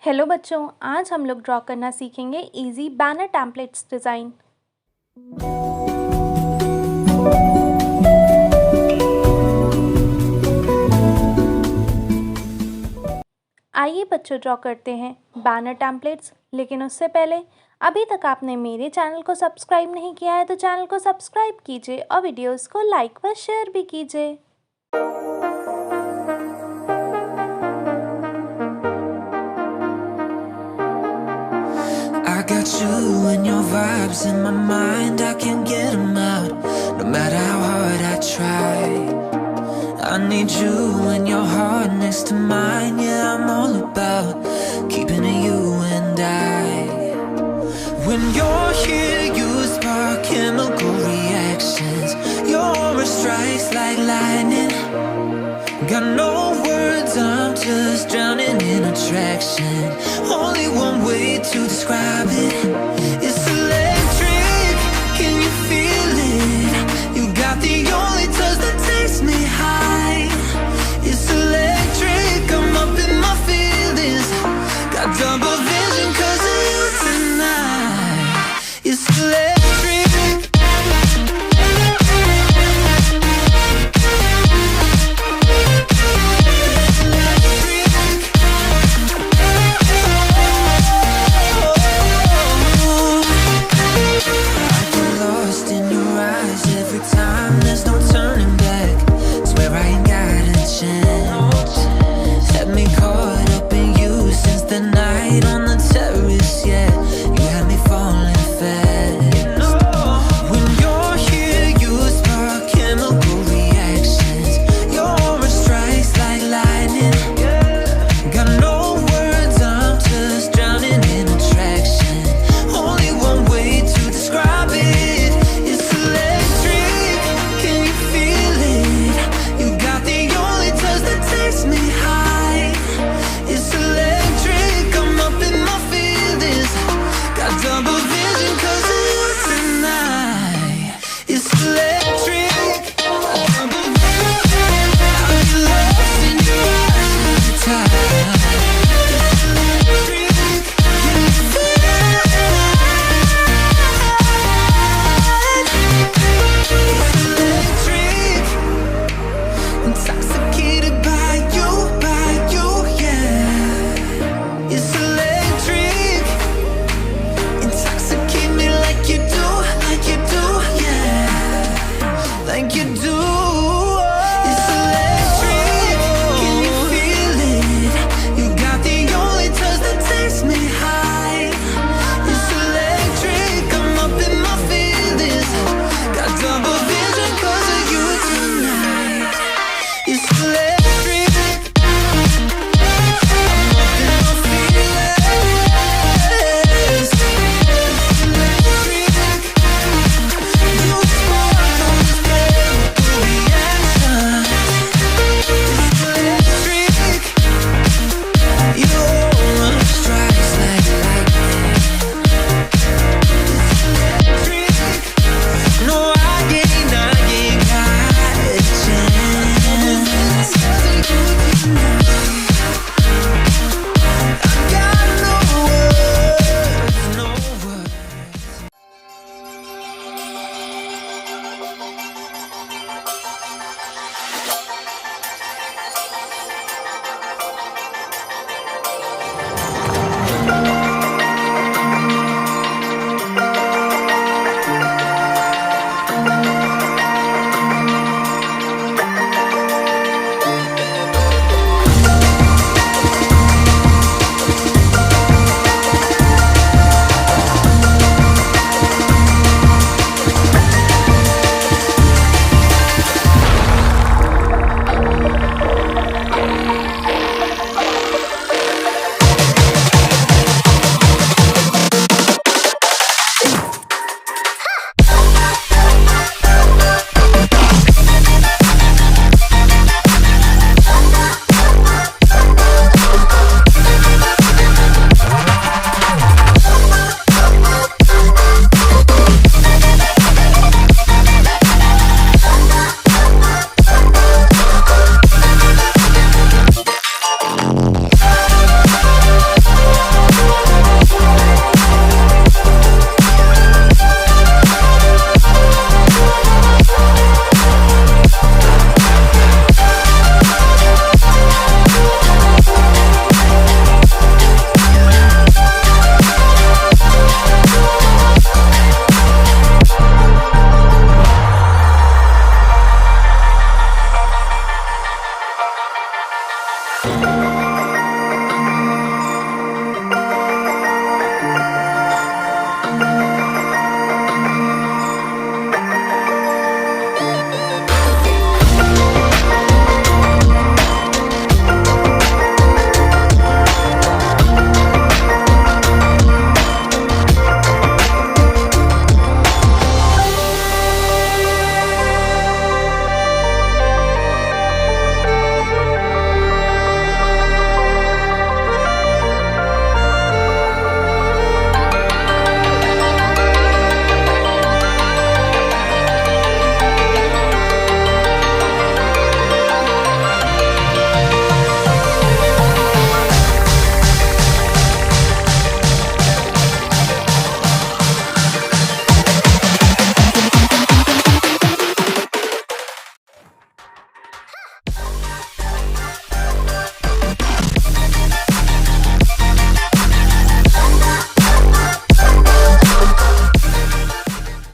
Hello बच्चों, आज हम लोग ड्रॉ करना सीखेंगे इजी बैनर टेम्पलेट्स डिज़ाइन। आइए बच्चों ड्रॉ करते हैं बैनर टेम्पलेट्स। लेकिन उससे पहले अभी तक आपने मेरे चैनल को सब्सक्राइब नहीं किया है तो चैनल को सब्सक्राइब कीजिए और वीडियोस को लाइक व शेयर भी कीजिए। I got you and your vibes in my mind, I can't get them out, no matter how hard I try. I need you and your heart next to mine, yeah, I'm all about keeping it you and I. When you're here, you spark chemical reactions, your aura strikes like lightning. Got no words, I'm just drowning in attraction. Only one way to describe it.